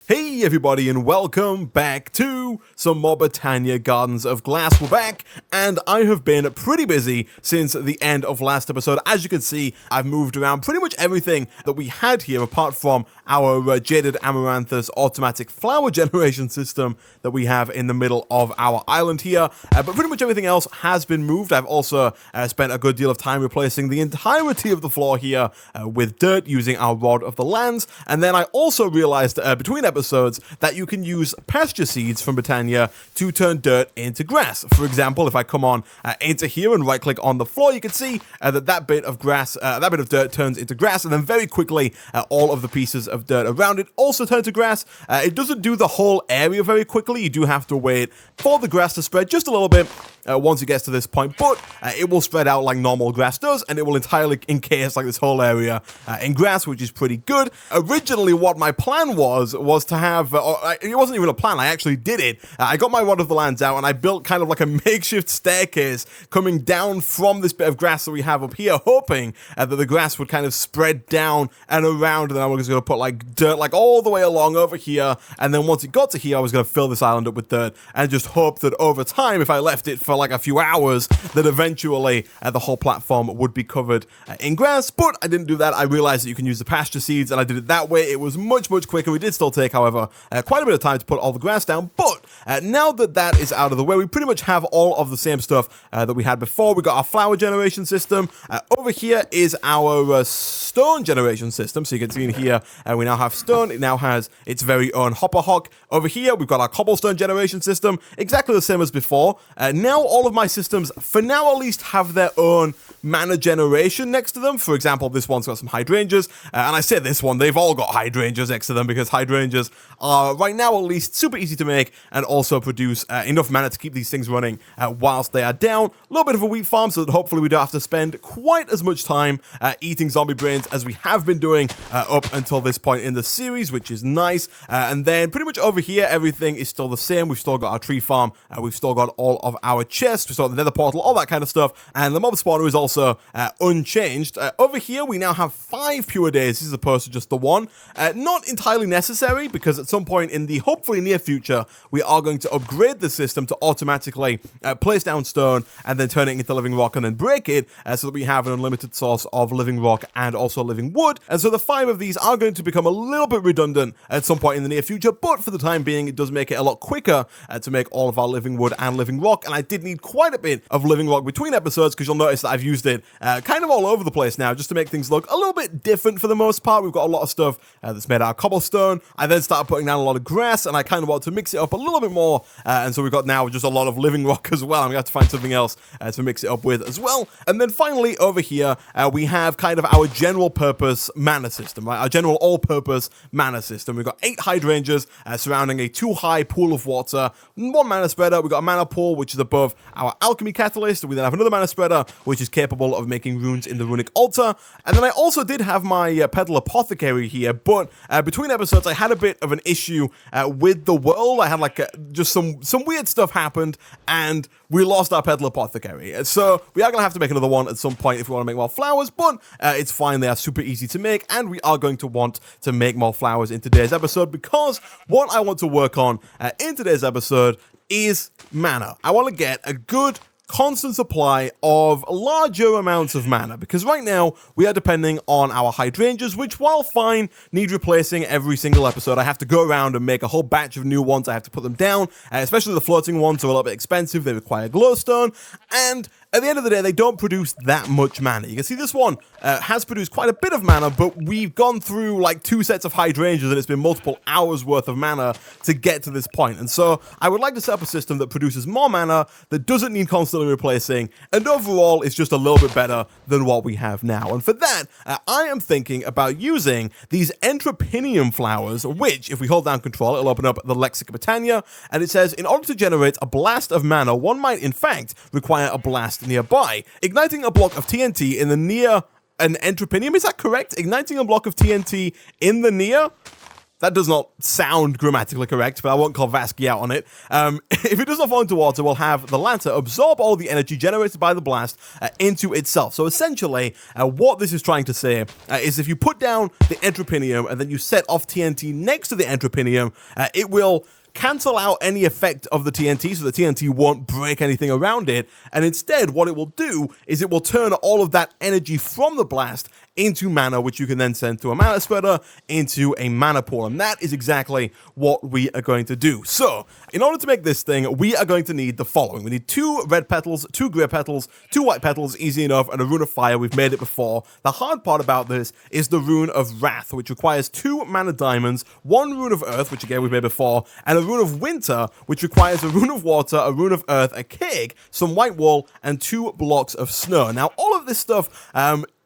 Hey everybody, and welcome back to some more Botania Gardens of Glass. We're back, and I have been pretty busy since the end of last episode. As you can see, I've moved around pretty much everything that we had here, apart from our Jaded Amaranthus automatic flower generation system that we have in the middle of our island here. But pretty much everything else has been moved. I've also spent a good deal of time replacing the entirety of the floor here with dirt using our Rod of the Lands. And then I also realized between episodes that you can use pasture seeds from Botania to turn dirt into grass. For example, if I come on into here and right click on the floor, you can see that bit of grass, that bit of dirt turns into grass, and then very quickly all of the pieces of dirt around it also turn to grass. It doesn't do the whole area very quickly. You do have to wait for the grass to spread just a little bit once it gets to this point, but it will spread out like normal grass does, and it will entirely encase like this whole area in grass, which is pretty good. Originally, what my plan was to have, it wasn't even a plan, I actually did it. I got my Rod of the Lands out, and I built kind of like a makeshift staircase coming down from this bit of grass that we have up here, hoping that the grass would kind of spread down and around, and then I was going to put like dirt like all the way along over here, and then once it got to here, I was going to fill this island up with dirt, and just hope that over time, if I left it for like a few hours, that eventually the whole platform would be covered in grass. But I didn't do that. I realized that you can use the pasture seeds, and I did it that way. It was much quicker. We did still take, however, quite a bit of time to put all the grass down, but now that that is out of the way, we pretty much have all of the same stuff that we had before. We got our flower generation system. Over here is our stone generation system. So you can see in here, we now have stone. It now has its very own hopper hock. Over here, we've got our cobblestone generation system, exactly the same as before. Now all of my systems, for now at least, have their own mana generation next to them. For example, this one's got some hydrangeas, and I say this one, they've all got hydrangeas next to them because hydrangeas are, right now at least, super easy to make and also produce enough mana to keep these things running whilst they are down. A little bit of a wheat farm so that hopefully we don't have to spend quite as much time eating zombie brains as we have been doing up until this point in the series, which is nice. And then pretty much over here, everything is still the same. We've still got our tree farm, we've still got all of our chests, we've still got the nether portal, all that kind of stuff, and the mob spawner is also unchanged. Over here, we now have 5 pure days as opposed to just the one. Not entirely necessary, because at some point in the hopefully near future, we are going to upgrade the system to automatically place down stone and then turn it into living rock and then break it so that we have an unlimited source of living rock and also living wood. And so the 5 of these are going to become a little bit redundant at some point in the near future, but for the time being, it does make it a lot quicker to make all of our living wood and living rock. And I did need quite a bit of living rock between episodes, because you'll notice that I've used it kind of all over the place now, just to make things look a little bit different for the most part. We've got a lot of stuff that's made out of cobblestone. I then started putting down a lot of grass, and I kind of want to mix it up a little bit more, and so we've got now just a lot of living rock as well. I'm going to have to find something else to mix it up with as well. And then finally over here, we have kind of our general purpose mana system, right? Our general all-purpose mana system. We've got 8 hydrangeas surrounding a 2-high pool of water, 1 mana spreader. We've got a mana pool, which is above our alchemy catalyst. We then have another mana spreader, which is capable of making runes in the runic altar. And then I also did have my peddler apothecary here, but between episodes, I had a bit of an issue with the world. I had like just some weird stuff happened, and we lost our peddler apothecary. So we are going to have to make another one at some point if we want to make more flowers, but it's fine. They are super easy to make, and we are going to want to make more flowers in today's episode, because what I want to work on in today's episode is mana. I want to get a good constant supply of larger amounts of mana, because right now we are depending on our hydrangeas, which, while fine, need replacing every single episode. I have to go around and make a whole batch of new ones. I have to put them down, especially the floating ones are a little bit expensive. They require glowstone, and at the end of the day, they don't produce that much mana. You can see this one has produced quite a bit of mana, but we've gone through like 2 sets of hydrangeas, and it's been multiple hours worth of mana to get to this point. And so I would like to set up a system that produces more mana, that doesn't need constantly replacing, and overall is just a little bit better than what we have now. And for that, I am thinking about using these Entropinium flowers, which, if we hold down control, it'll open up the Lexicon Botania, and it says, in order to generate a blast of mana, one might in fact require a blast nearby. Igniting a block of TNT in the near an Entropinium, is that correct? Igniting a block of TNT in the near That does not sound grammatically correct, but I won't call Vasky out on it. If it does not fall into water, we'll have the latter absorb all the energy generated by the blast into itself. So essentially, what this is trying to say is if you put down the Entropinium and then you set off TNT next to the Entropinium, it will cancel out any effect of the TNT, so the TNT won't break anything around it, and instead what it will do is it will turn all of that energy from the blast into mana, which you can then send to a mana spreader into a mana pool, and that is exactly what we are going to do. So, in order to make this thing, we are going to need the following. We need 2 red petals, 2 grey petals, 2 white petals, easy enough, and a rune of fire. We've made it before. The hard part about this is the rune of wrath, which requires 2 mana diamonds, 1 rune of earth, which again we've made before, and a rune of winter, which requires a rune of water, a rune of earth, a cake, some white wool, and 2 blocks of snow. Now, all of this stuff,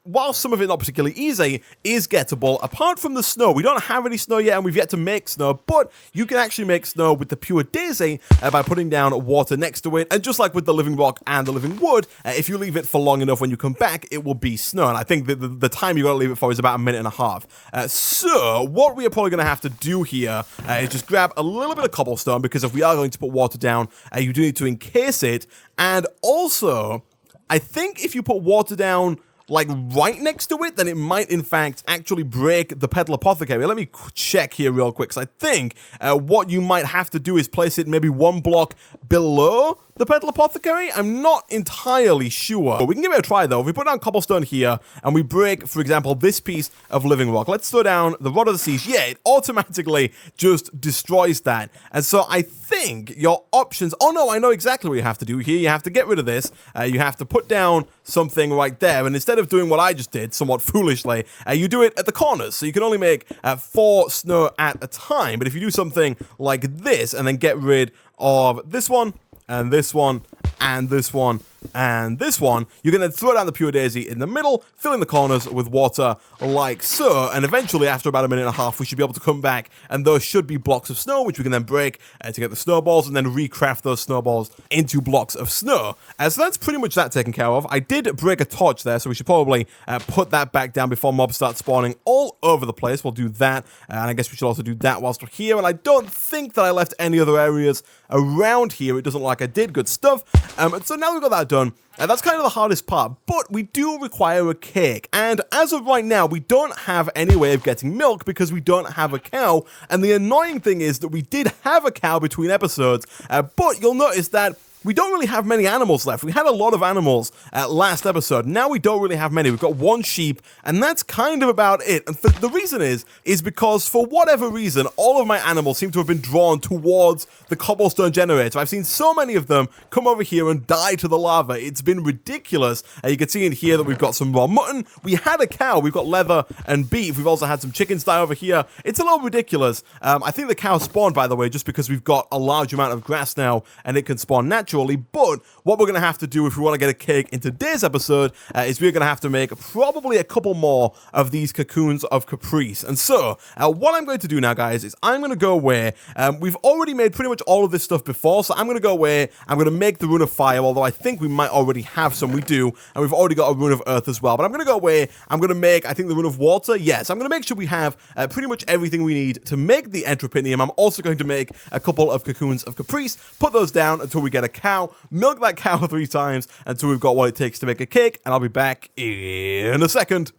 while some of it not particularly easy, is gettable. Apart from the snow, we don't have any snow yet, and we've yet to make snow, but you can actually make snow with the pure daisy by putting down water next to it, and just like with the living rock and the living wood, if you leave it for long enough when you come back, it will be snow, and I think the time you gotta leave it for is about 1.5 minutes. So, what we are probably gonna have to do here is just grab a little bit of cobblestone, because if we are going to put water down, you do need to encase it, and also, I think if you put water down like right next to it, then it might in fact actually break the petal apothecary. Let me check here real quick, because I think what you might have to do is place it maybe 1 block below the petal apothecary. I'm not entirely sure, but we can give it a try though. If we put down cobblestone here and we break, for example, this piece of living rock, let's throw down the rod of the seas. Yeah, it automatically just destroys that. And so I think your options, oh no, I know exactly what you have to do here. You have to get rid of this. You have to put down something right there, and instead of doing what I just did somewhat foolishly, you do it at the corners, so you can only make 4 snow at a time. But if you do something like this and then get rid of this one and this one and this one and this one, you can then throw down the pure daisy in the middle, filling the corners with water like so, and eventually after about 1.5 minutes we should be able to come back, and those should be blocks of snow which we can then break to get the snowballs, and then recraft those snowballs into blocks of snow. So that's pretty much that taken care of. I did break a torch there, so we should probably put that back down before mobs start spawning all over the place. We'll do that, and I guess we should also do that whilst we're here, and I don't think that I left any other areas around here. It doesn't look like I did. Good stuff. And so now we've got that done, and that's kind of the hardest part, but we do require a cake, and as of right now, we don't have any way of getting milk because we don't have a cow, and the annoying thing is that we did have a cow between episodes, but you'll notice that we don't really have many animals left. We had a lot of animals last episode. Now we don't really have many. We've got 1 sheep, and that's kind of about it. And the reason is because for whatever reason, all of my animals seem to have been drawn towards the cobblestone generator. I've seen so many of them come over here and die to the lava. It's been ridiculous. You can see in here that we've got some raw mutton. We had a cow. We've got leather and beef. We've also had some chickens die over here. It's a little ridiculous. I think the cow spawned, by the way, just because we've got a large amount of grass now, and it can spawn naturally. But what we're going to have to do if we want to get a cake in today's episode is we're going to have to make probably a couple more of these cocoons of caprice. And so what I'm going to do now, guys, is I'm going to go away. We've already made pretty much all of this stuff before, so I'm going to go away. I'm going to make the rune of fire, although I think we might already have some. We do, and we've already got a rune of earth as well. But I'm going to go away. I'm going to make, I think, the rune of water. Yes, I'm going to make sure we have pretty much everything we need to make the entropinium. I'm also going to make a couple of cocoons of caprice, put those down until we get a cow, milk that cow 3 times until we've got what it takes to make a cake, and I'll be back in a second.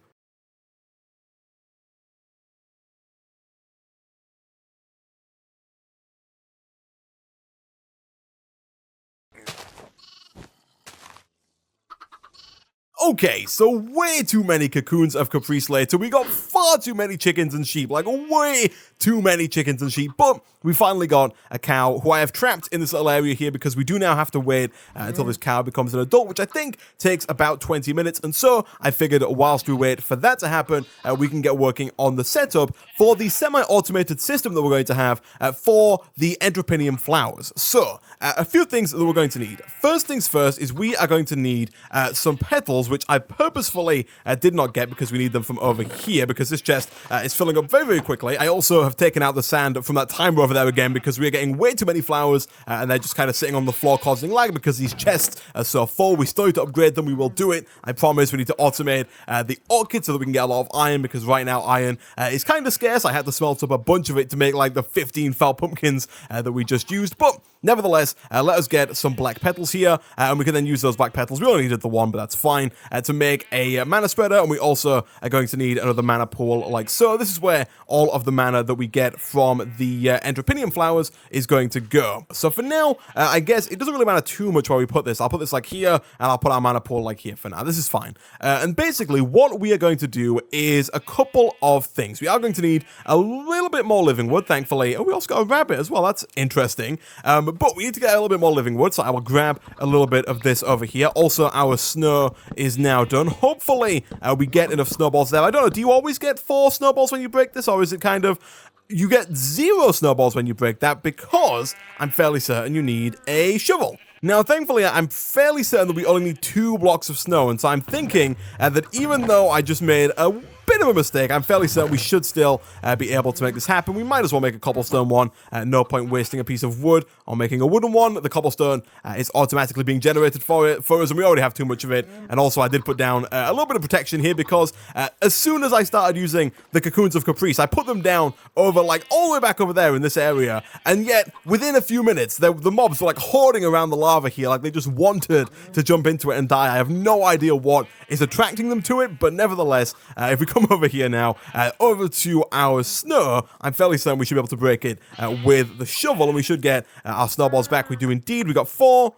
Okay, so way too many cocoons of caprice later. We got far too many chickens and sheep, like way too many chickens and sheep, but we finally got a cow who I have trapped in this little area here because we do now have to wait until this cow becomes an adult, which I think takes about 20 minutes, and so I figured whilst we wait for that to happen, we can get working on the setup for the semi-automated system that we're going to have for the entropinium flowers. So, a few things that we're going to need. First things first is we are going to need some petals, which I purposefully did not get because we need them from over here, because this chest is filling up very, very quickly. I also have taken out the sand from that timer over there again because we are getting way too many flowers, and they're just kind of sitting on the floor causing lag because these chests are so full. We still need to upgrade them. We will do it. I promise. We need to automate the orchid so that we can get a lot of iron, because right now iron is kind of scarce. I had to smelt up a bunch of it to make like the 15 fell pumpkins that we just used, but nevertheless, let us get some black petals here, and we can then use those black petals. We only needed the one, but that's fine, to make a mana spreader, and we also are going to need another mana pool like so. This is where all of the mana that we get from the Entropinium flowers is going to go. So for now, I guess it doesn't really matter too much where we put this. I'll put this like here, and I'll put our mana pool like here for now. This is fine. And basically, what we are going to do is a couple of things. We are going to need a little bit more living wood, thankfully. Oh, we also got a rabbit as well. That's interesting. But we need to get a little bit more living wood, so I will grab a little bit of this over here. Also, our snow is now done. Hopefully, we get enough snowballs there. I don't know, do you always get 4 snowballs when you break this, or is it kind of... You get 0 snowballs when you break that, because I'm fairly certain you need a shovel. Now, thankfully, I'm fairly certain that we only need 2 blocks of snow, and so I'm thinking that even though I just made a bit of a mistake, I'm fairly certain we should still be able to make this happen. We might as well make a cobblestone one. No point wasting a piece of wood or making a wooden one. The cobblestone is automatically being generated for us, and we already have too much of it. And also, I did put down a little bit of protection here, because as soon as I started using the cocoons of Caprice, I put them down over, like, all the way back over there in this area, and yet, within a few minutes, the mobs were, like, hoarding around the lava here, like they just wanted to jump into it and die. I have no idea what is attracting them to it, but nevertheless, if we come over here now, over to our snow, I'm fairly certain we should be able to break it with the shovel, and we should get our snowballs back. We do indeed. We got 4,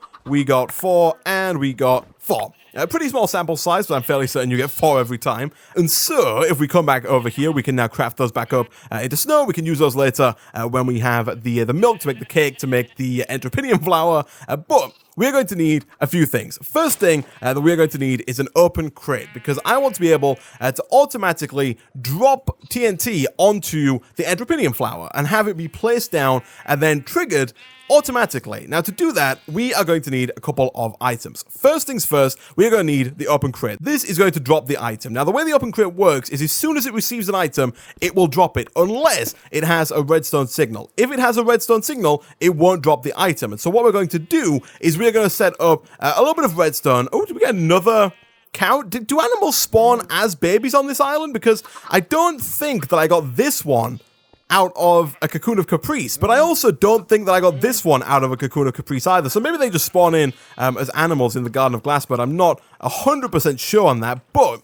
and we got 4. A pretty small sample size, but I'm fairly certain you get 4 every time. And so, if we come back over here, we can now craft those back up into snow. We can use those later when we have the milk to make the cake, to make the Entropinium flour. But we're going to need a few things. First thing that we're going to need is an open crate, because I want to be able to automatically drop TNT onto the Entropinium flour and have it be placed down and then triggered automatically. Now, to do that, we are going to need a couple of items. First things first, we are going to need the open crate. This is going to drop the item. Now, the way the open crate works is as soon as it receives an item, it will drop it, unless it has a redstone signal. If it has a redstone signal, it won't drop the item. And so what we're going to do is we're going to set up a little bit of redstone. Oh, did we get another cow? Do animals spawn as babies on this island? Because I don't think that I got this one out of a cocoon of Caprice, but I also don't think that I got this one out of a cocoon of Caprice either. So maybe they just spawn in as animals in the Garden of Glass, but I'm not 100% sure on that. But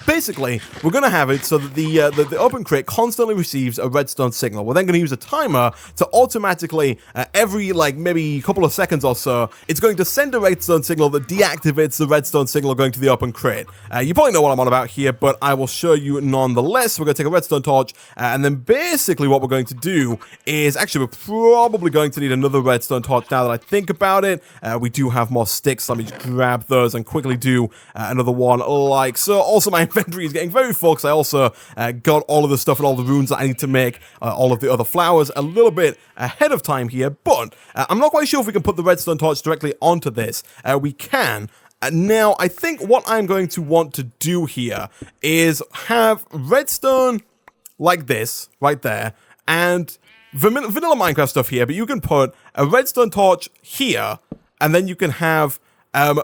basically, we're going to have it so that the open crate constantly receives a redstone signal. We're then going to use a timer to automatically, every, like, maybe a couple of seconds or so, it's going to send a redstone signal that deactivates the redstone signal going to the open crate. You probably know what I'm on about here, but I will show you nonetheless. We're going to take a redstone torch, and then basically what we're going to do is, actually, we're probably going to need another redstone torch now that I think about it. We do have more sticks. Let me just grab those and quickly do another one like so. Also, my inventory is getting very full because I also got all of the stuff and all the runes that I need to make all of the other flowers a little bit ahead of time here, but I'm not quite sure if we can put the redstone torch directly onto this. We can. Now, I think what I'm going to want to do here is have redstone like this, right there, and vanilla Minecraft stuff here, but you can put a redstone torch here, and then you can have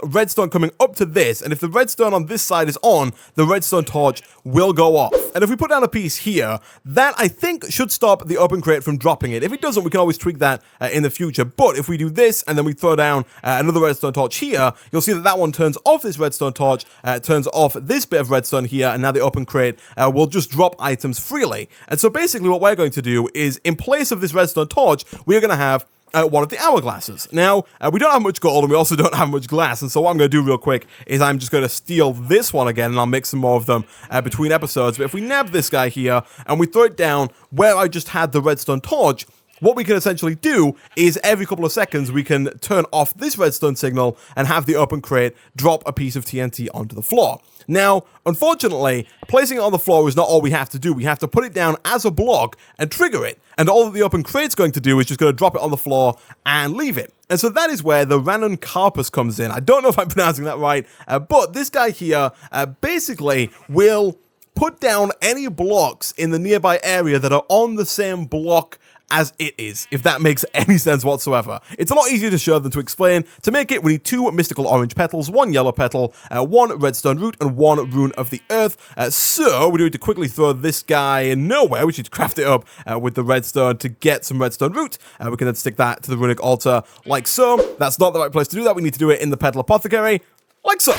redstone coming up to this, and if the redstone on this side is on, the redstone torch will go off. And if we put down a piece here, that I think should stop the open crate from dropping it. If it doesn't, we can always tweak that in the future. But if we do this, and then we throw down another redstone torch here, you'll see that that one turns off this redstone torch, turns off this bit of redstone here, and now the open crate will just drop items freely. And so basically what we're going to do is, in place of this redstone torch, we're going to have one of the hourglasses. Now, we don't have much gold, and we also don't have much glass, and so what I'm going to do real quick is I'm just going to steal this one again, and I'll make some more of them between episodes. But if we nab this guy here, and we throw it down where I just had the redstone torch, what we can essentially do is every couple of seconds we can turn off this redstone signal and have the open crate drop a piece of TNT onto the floor. Now, unfortunately, placing it on the floor is not all we have to do. We have to put it down as a block and trigger it. And all that the open crate's going to do is just going to drop it on the floor and leave it. And so that is where the GamingOnCaffeine comes in. I don't know if I'm pronouncing that right, but this guy here basically will put down any blocks in the nearby area that are on the same block as it is, if that makes any sense whatsoever. It's a lot easier to show than to explain. To make it, we need 2 mystical orange petals, 1 yellow petal, 1 redstone root, and 1 rune of the earth. So we need to quickly throw this guy nowhere. We should craft it up with the redstone to get some redstone root. We can then stick that to the runic altar like so. That's not the right place to do that. We need to do it in the petal apothecary. Like so.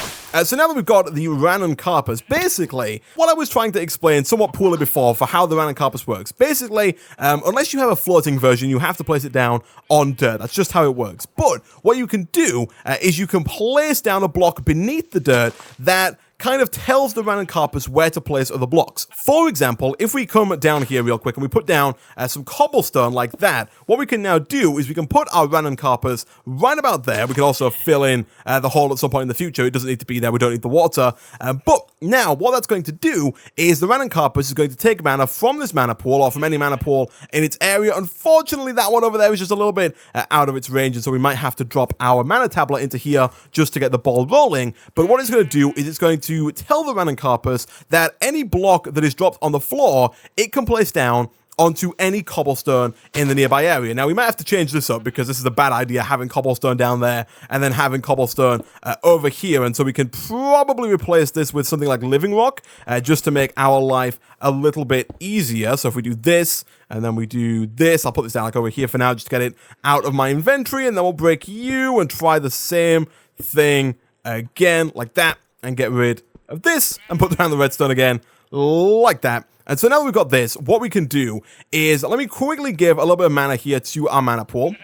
So now that we've got the GamingOnCaffeine, basically, what I was trying to explain somewhat poorly before for how the GamingOnCaffeine works. Basically, unless you have a floating version, you have to place it down on dirt. That's just how it works. But what you can do is you can place down a block beneath the dirt that kind of tells the GamingOnCaffeine where to place other blocks. For example, if we come down here real quick and we put down some cobblestone like that, what we can now do is we can put our GamingOnCaffeine right about there. We can also fill in the hole at some point in the future. It doesn't need to be there. We don't need the water. But now what that's going to do is the GamingOnCaffeine is going to take mana from this mana pool or from any mana pool in its area. Unfortunately, that one over there is just a little bit out of its range, and so we might have to drop our mana tablet into here just to get the ball rolling. But what it's going to do is it's going to tell the GamingOnCaffeine that any block that is dropped on the floor, it can place down onto any cobblestone in the nearby area. Now, we might have to change this up because this is a bad idea, having cobblestone down there and then having cobblestone over here. And so we can probably replace this with something like living rock just to make our life a little bit easier. So if we do this and then we do this, I'll put this down like over here for now just to get it out of my inventory. And then we'll break you and try the same thing again like that and get rid of this and put down the redstone again like that. And so now that we've got this, what we can do is, let me quickly give a little bit of mana here to our mana pool,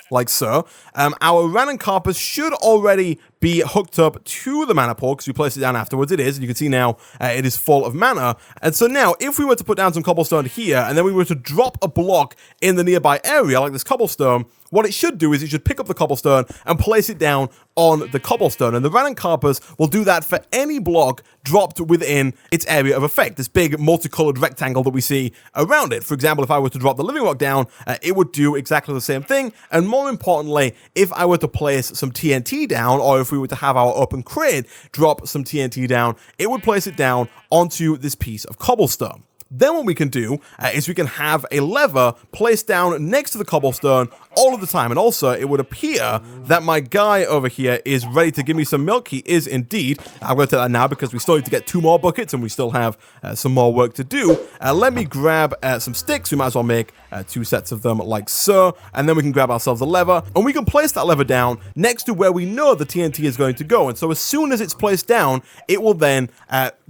like so. Our GamingOnCaffeine should already be hooked up to the mana pool because we placed it down afterwards. It is, and you can see now it is full of mana. And so now, if we were to put down some cobblestone here, and then we were to drop a block in the nearby area, like this cobblestone, what it should do is it should pick up the cobblestone and place it down on the cobblestone. And the GamingOnCaffeine will do that for any block dropped within its area of effect, this big multicolored rectangle that we see around it. For example, if I were to drop the living rock down, it would do exactly the same thing. And more importantly, if I were to place some TNT down, or if we were to have our open crate drop some TNT down, it would place it down onto this piece of cobblestone. Then what we can do is we can have a lever placed down next to the cobblestone all of the time. And also, it would appear that my guy over here is ready to give me some milk. He is indeed. I'm going to take that now because we still need to get 2 more buckets and we still have some more work to do. Let me grab some sticks. We might as well make 2 sets of them like so. And then we can grab ourselves a lever and we can place that lever down next to where we know the TNT is going to go. And so as soon as it's placed down, it will then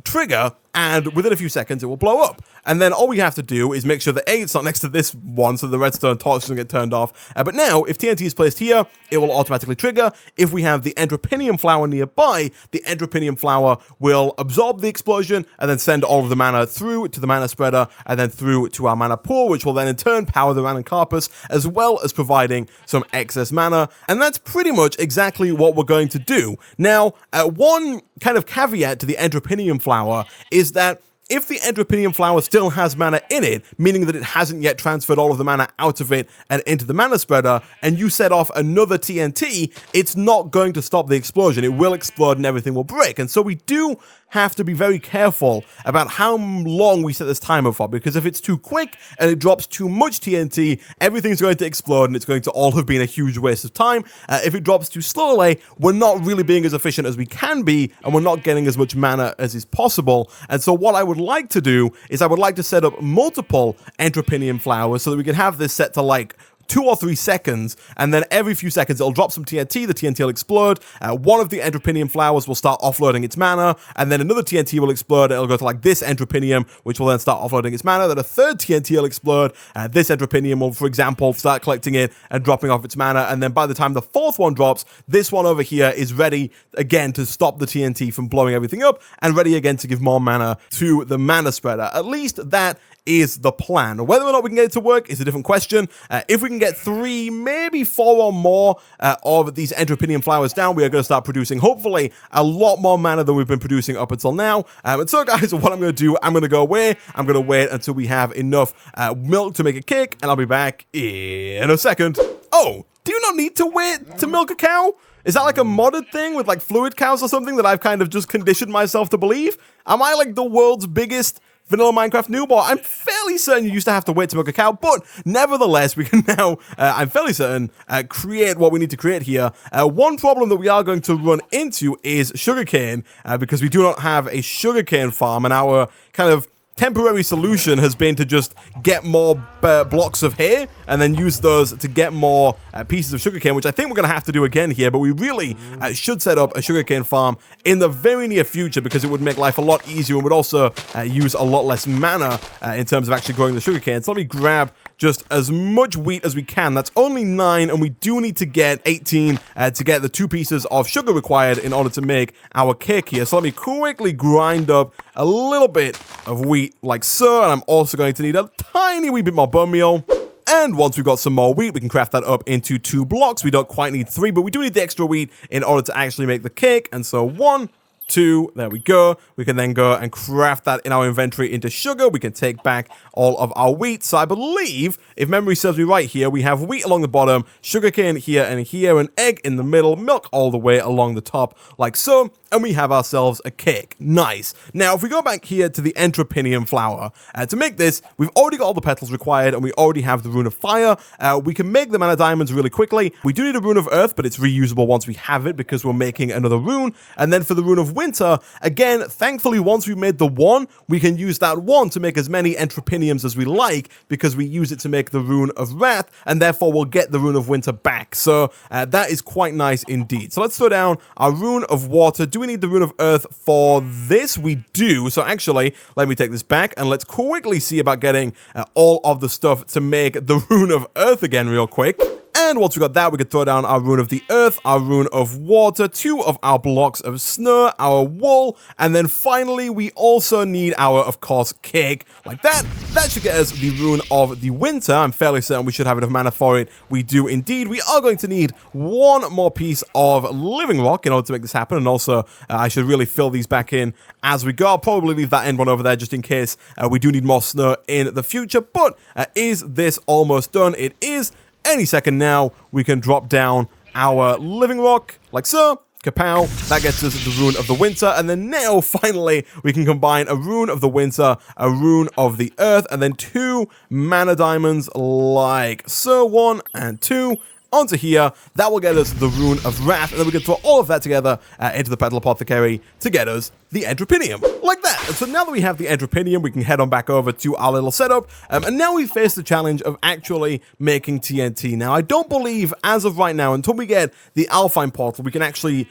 trigger, and within a few seconds it will blow up. And then all we have to do is make sure that A, it's not next to this one so the redstone torch doesn't get turned off. But now, if TNT is placed here, it will automatically trigger. If we have the Enderpinium flower nearby, the Enderpinium flower will absorb the explosion and then send all of the mana through to the mana spreader and then through to our mana pool, which will then in turn power the GamingOnCaffeine, as well as providing some excess mana. And that's pretty much exactly what we're going to do. Now, one kind of caveat to the Enderpinium flower is that if the Enderpinium flower still has mana in it, meaning that it hasn't yet transferred all of the mana out of it and into the mana spreader, and you set off another TNT, it's not going to stop the explosion. It will explode and everything will break. And so we do have to be very careful about how long we set this timer for, because if it's too quick and it drops too much TNT, everything's going to explode and it's going to all have been a huge waste of time. If it drops too slowly, we're not really being as efficient as we can be, and we're not getting as much mana as is possible. And so what I would like to do is I would like to set up multiple Enderpinium flowers so that we can have this set to like 2 or 3 seconds, and then every few seconds it'll drop some TNT, the TNT will explode, one of the Enderpinium flowers will start offloading its mana, and then another TNT will explode, it'll go to like this Enderpinium, which will then start offloading its mana, then a third TNT will explode, this Enderpinium will, for example, start collecting it and dropping off its mana, and then by the time the 4th one drops, this one over here is ready again to stop the TNT from blowing everything up, and ready again to give more mana to the mana spreader. At least that is the plan. Whether or not we can get it to work is a different question. If we can get 3, maybe 4 or more of these Entropinium flowers down, we are going to start producing, hopefully, a lot more mana than we've been producing up until now. And so, guys, what I'm going to do, I'm going to go away. I'm going to wait until we have enough milk to make a cake, and I'll be back in a second. Oh, do you not need to wait to milk a cow? Is that like a modded thing with like fluid cows or something that I've kind of just conditioned myself to believe? Am I like the world's biggest vanilla Minecraft noob? I'm fairly certain you used to have to wait to milk a cow, but nevertheless, we can now, I'm fairly certain, create what we need to create here. One problem that we are going to run into is sugarcane, because we do not have a sugarcane farm, and our kind of temporary solution has been to just get more blocks of hay and then use those to get more pieces of sugarcane, which I think we're going to have to do again here, but we really should set up a sugarcane farm in the very near future because it would make life a lot easier and would also use a lot less mana in terms of actually growing the sugarcane. So let me grab just as much wheat as we can. That's only 9, and we do need to get 18 to get the 2 pieces of sugar required in order to make our cake here. So let me quickly grind up a little bit of wheat like so, and I'm also going to need a tiny wee bit more bone meal. And once we've got some more wheat, we can craft that up into 2 blocks. We don't quite need 3, but we do need the extra wheat in order to actually make the cake. And so 1, 2, there we go. We can then go and craft that in our inventory into sugar. We can take back all of our wheat. So I believe, if memory serves me right here, we have wheat along the bottom, sugarcane here and here, an egg in the middle, milk all the way along the top, like so. And we have ourselves a cake. Nice. Now, if we go back here to the Entropinium flower, to make this, we've already got all the petals required, and we already have the Rune of Fire. We can make the Mana Diamonds really quickly. We do need a Rune of Earth, but it's reusable once we have it because we're making another rune. And then for the Rune of Winter, again, thankfully, once we've made the 1, we can use that 1 to make as many Entropiniums as we like because we use it to make the Rune of Wrath, and therefore we'll get the Rune of Winter back. So that is quite nice indeed. So let's throw down our Rune of Water. Do we need the Rune of Earth for this? We do. So actually, let me take this back and let's quickly see about getting all of the stuff to make the Rune of Earth again real quick. And once we got that, we could throw down our Rune of the Earth, our Rune of Water, 2 of our blocks of snow, our wool, and then finally, we also need our, of course, cake, like that. That should get us the Rune of the Winter. I'm fairly certain we should have enough mana for it. We do indeed. We are going to need 1 more piece of living rock in order to make this happen, and also, I should really fill these back in as we go. I'll probably leave that end one over there just in case we do need more snow in the future, but is this almost done? It is. Any second now, we can drop down our living rock, like so. Kapow. That gets us the Rune of the Winter. And then now, finally, we can combine a Rune of the Winter, a Rune of the Earth, and then 2 Mana Diamonds, like so. 1 and 2. Onto here, that will get us the Rune of Wrath, and then we can throw all of that together into the Petal Apothecary to get us the Entropinium, like that. And so now that we have the Entropinium, we can head on back over to our little setup, and now we face the challenge of actually making TNT. Now, I don't believe, as of right now, until we get the Alpine Portal, we can actually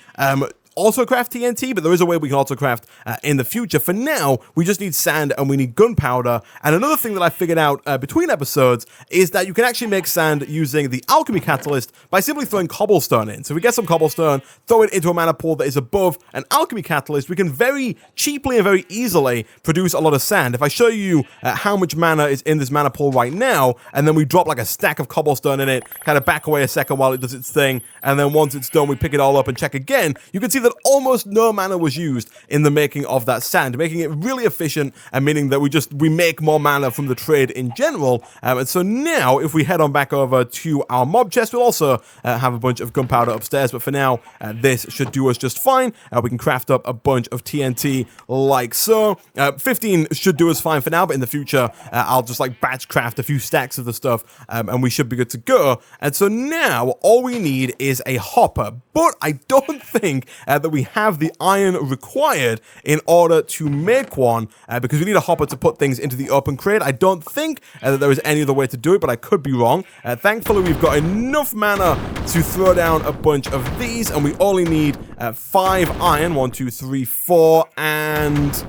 also craft TNT, but there is a way we can also craft in the future. For now, we just need sand and we need gunpowder. And another thing that I figured out between episodes is that you can actually make sand using the alchemy catalyst by simply throwing cobblestone in. So if we get some cobblestone, throw it into a mana pool that is above an alchemy catalyst, we can very cheaply and very easily produce a lot of sand. If I show you how much mana is in this mana pool right now, and then we drop like a stack of cobblestone in it, kind of back away a second while it does its thing, and then once it's done, we pick it all up and check again, you can see that almost no mana was used in the making of that sand, making it really efficient, and meaning that we make more mana from the trade in general. And so now, if we head on back over to our mob chest, we'll also have a bunch of gunpowder upstairs, but for now, this should do us just fine. We can craft up a bunch of TNT like so. 15 should do us fine for now, but in the future, I'll just like batch craft a few stacks of the stuff, and we should be good to go. And so now, all we need is a hopper, but I don't think that we have the iron required in order to make one, because we need a hopper to put things into the open crate. I don't think that there is any other way to do it, but I could be wrong. Thankfully, we've got enough mana to throw down a bunch of these, and we only need 5 iron. 1, 2, 3, 4, and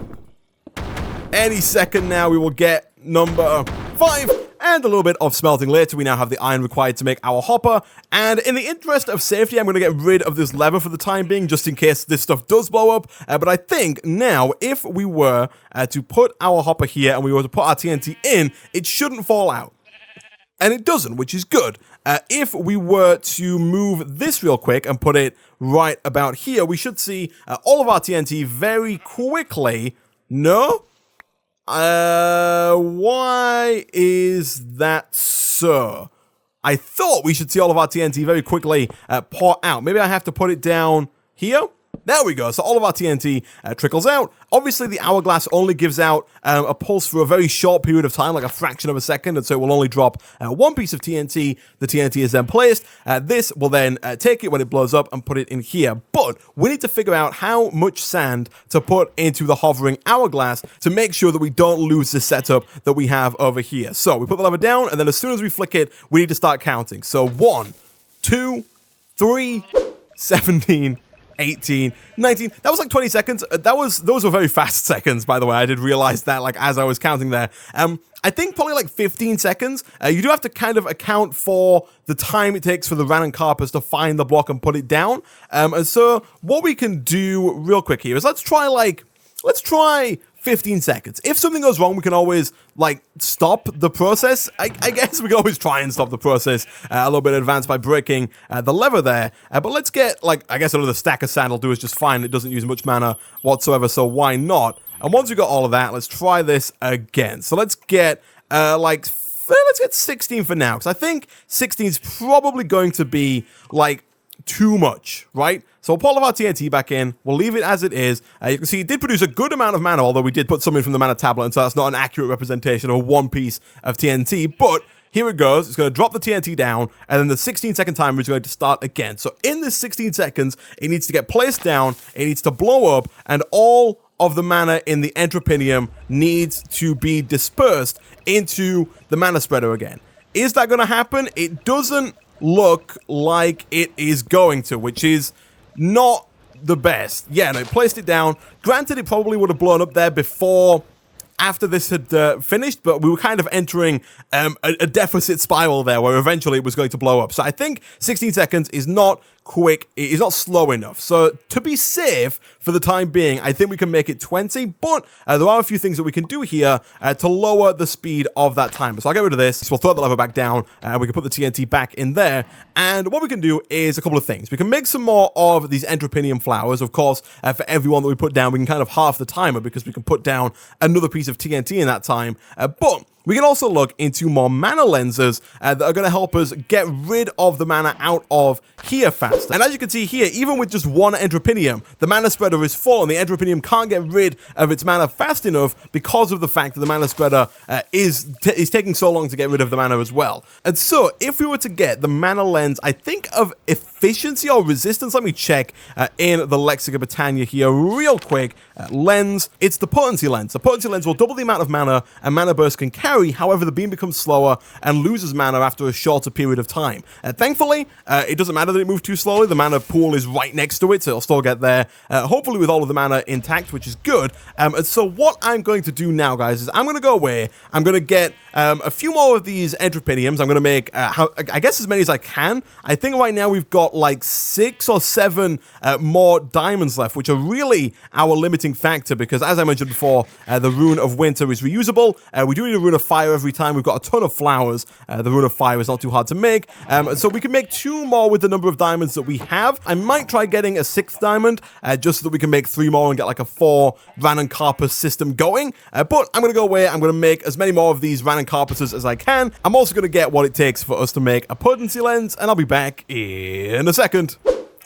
any second now we will get number 5. and a little bit of smelting later. We now have the iron required to make our hopper, and in the interest of safety, I'm going to get rid of this lever for the time being, just in case this stuff does blow up. But I think now, if we were to put our hopper here and we were to put our TNT in, it shouldn't fall out. And it doesn't, which is good. If we were to move this real quick and put it right about here, we should see all of our TNT very quickly. No? Why is that so? I thought we should see all of our TNT very quickly pour out. Maybe I have to put it down here? There we go. So all of our TNT trickles out. Obviously, the hourglass only gives out a pulse for a very short period of time, like a fraction of a second, and so it will only drop one piece of TNT. The TNT is then placed. This will then take it when it blows up and put it in here. But we need to figure out how much sand to put into the hovering hourglass to make sure that we don't lose the setup that we have over here. So we put the lever down, and then as soon as we flick it, we need to start counting. So 1, 2, 3, 17, 18, 19, that was like 20 seconds. Those were very fast seconds, by the way. I did realize that, like, as I was counting there. I think probably like 15 seconds. You do have to kind of account for the time it takes for the Ran and Carpus to find the block and put it down. And so what we can do real quick here is let's try 15 seconds. If something goes wrong, we can always, like, stop the process. I guess we can always try and stop the process a little bit in advance by breaking the lever there. But let's get, like, I guess another stack of sand will do us just fine. It doesn't use much mana whatsoever, so why not? And once we've got all of that, let's try this again. So let's get, let's get 16 for now, because I think 16 is probably going to be, like, too much, right? So we'll pull all of our TNT back in. We'll leave it as it is. You can see it did produce a good amount of mana, although we did put some in from the mana tablet, and so that's not an accurate representation of one piece of TNT. But here it goes. It's going to drop the TNT down, and then the 16-second timer is going to start again. So in this 16 seconds, it needs to get placed down, it needs to blow up, and all of the mana in the Entropinium needs to be dispersed into the mana spreader again. Is that going to happen? It doesn't look like it is going to, which is not the best. Yeah, no, it placed it down. Granted, it probably would have blown up there before, after this had finished, but we were kind of entering a deficit spiral there where eventually it was going to blow up. So I think 16 seconds is not quick, it is not slow enough. So to be safe for the time being, I think we can make it 20, but there are a few things that we can do here to lower the speed of that timer. So I'll get rid of this. So we'll throw the lever back down, we can put the TNT back in there, and what we can do is a couple of things. We can make some more of these Entropinium flowers. Of course, for every one that we put down, we can kind of half the timer because we can put down another piece of TNT in that time, but we can also look into more mana lenses that are going to help us get rid of the mana out of here fast. And as you can see here, even with just one Entropinium, the mana spreader is full, and the Entropinium can't get rid of its mana fast enough because of the fact that the mana spreader is taking so long to get rid of the mana as well. And so, if we were to get the mana lens, I think of efficiency or resistance. Let me check in the Lexicon Botania here real quick. Lens, it's the potency lens. The potency lens will double the amount of mana a mana burst can carry. However, the beam becomes slower and loses mana after a shorter period of time. Thankfully, it doesn't matter that it moves too slowly. The mana pool is right next to it, so it'll still get there, hopefully with all of the mana intact, which is good. And so what I'm going to do now, guys, is I'm going to go away. I'm going to get a few more of these Entropiniums. I'm going to make, I guess, as many as I can. I think right now we've got like 6 or 7 more diamonds left, which are really our limiting factor, because as I mentioned before, the Rune of Winter is reusable. We do need a Rune of Fire every time. We've got a ton of flowers. The Rune of Fire is not too hard to make. So we can make 2 more with the number of diamonds that we have. I might try getting a 6th diamond, just so that we can make 3 more and get like a 4 Ran and Carpus system going. But I'm going to go away. I'm going to make as many more of these Ran and Carpuses as I can. I'm also going to get what it takes for us to make a potency lens, and I'll be back in a second.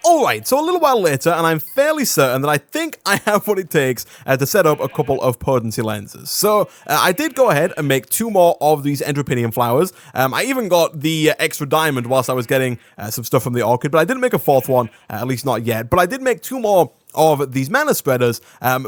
Alright, so a little while later, and I'm fairly certain that I think I have what it takes to set up a couple of potency lenses. So, I did go ahead and make 2 more of these Entropinium flowers. I even got the extra diamond whilst I was getting some stuff from the orchid, but I didn't make a 4th one, at least not yet. But I did make 2 more of these mana spreaders,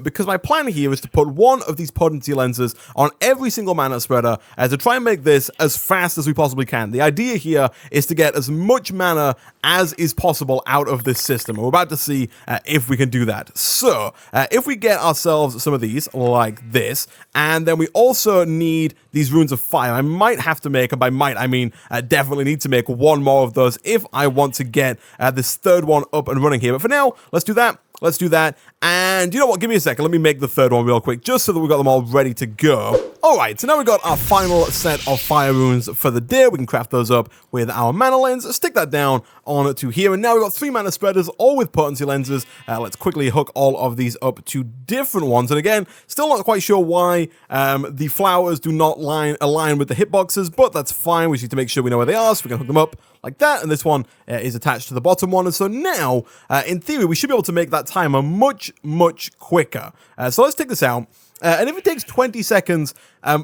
because my plan here is to put one of these potency lenses on every single mana spreader to try and make this as fast as we possibly can. The idea here is to get as much mana as is possible out of this system. We're about to see if we can do that. So, if we get ourselves some of these, like this, and then we also need these runes of fire. I might have to make, and by might I mean definitely need to make one more of those if I want to get this third one up and running here. But for now, let's do that. Let's do that. And you know what? Give me a second. Let me make the third one real quick, just so that we've got them all ready to go. Alright, so now we've got our final set of fire runes for the day. We can craft those up with our mana lens. Stick that down on to here. And now we've got 3 mana spreaders, all with potency lenses. Let's quickly hook all of these up to different ones. And again, still not quite sure why the flowers do not align with the hitboxes, but that's fine. We just need to make sure we know where they are, so we can hook them up like that. And this one is attached to the bottom one. And so now, in theory, we should be able to make that timer much, much quicker. So let's take this out. And if it takes 20 seconds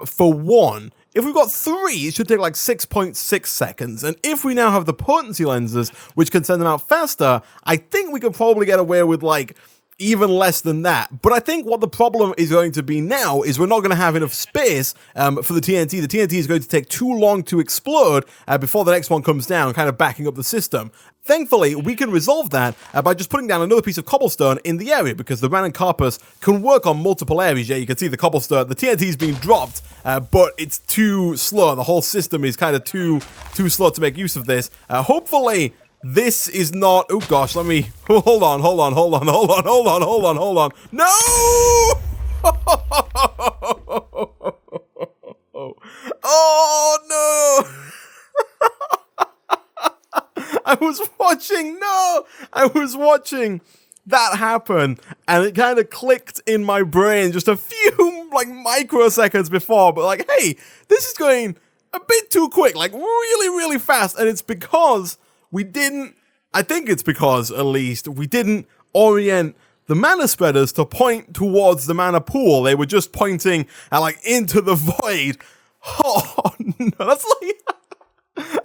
for one, if we've got 3, it should take like 6.6 seconds. And if we now have the potency lenses, which can send them out faster, I think we could probably get away with like even less than that. But I think what the problem is going to be now is we're not going to have enough space for the TNT. The TNT is going to take too long to explode before the next one comes down, kind of backing up the system. Thankfully, we can resolve that by just putting down another piece of cobblestone in the area, because the Ran and Carpus can work on multiple areas. Yeah, you can see the cobblestone, the TNT is being dropped, but it's too slow. The whole system is kind of too slow to make use of this. Hopefully, this is not... Oh gosh, let me... Hold on. No! Oh no! I was watching that happen, and it kind of clicked in my brain just a few like microseconds before, but like, hey, this is going a bit too quick, like really, really fast, and it's because we didn't, I think it's because, at least, we didn't orient the mana spreaders to point towards the mana pool. They were just pointing like into the void. Oh no, that's like...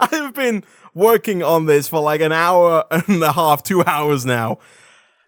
I've been working on this for like an hour and a half, 2 hours now.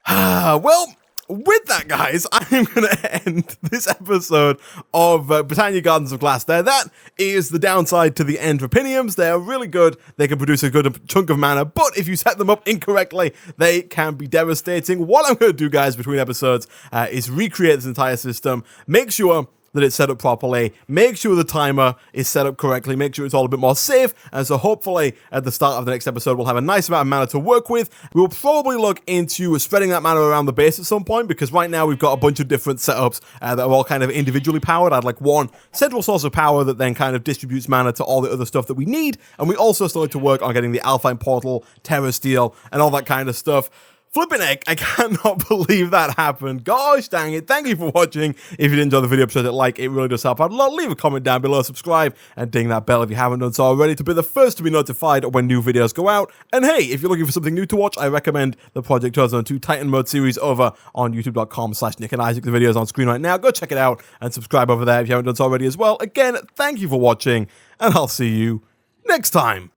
Well, with that, guys, I'm going to end this episode of Botania Gardens of Glass there. That is the downside to the Entropiniums. They're really good. They can produce a good chunk of mana, but if you set them up incorrectly, they can be devastating. What I'm going to do, guys, between episodes is recreate this entire system, make sure that it's set up properly, make sure the timer is set up correctly, make sure it's all a bit more safe, and so hopefully at the start of the next episode we'll have a nice amount of mana to work with. We will probably look into spreading that mana around the base at some point, because right now we've got a bunch of different setups that are all kind of individually powered. I'd like one central source of power that then kind of distributes mana to all the other stuff that we need, and we also still need to work on getting the Alpine Portal, Terra Steel, and all that kind of stuff. Flipping heck, I cannot believe that happened. Gosh dang it. Thank you for watching. If you did enjoy the video, please hit like. It really does help out a lot. Leave a comment down below, subscribe, and ding that bell if you haven't done so already to be the first to be notified when new videos go out. And hey, if you're looking for something new to watch, I recommend the Project Ozone 2 Titan Mode series over on youtube.com/NickandIsaac. The video is on screen right now. Go check it out and subscribe over there if you haven't done so already as well. Again, thank you for watching, and I'll see you next time.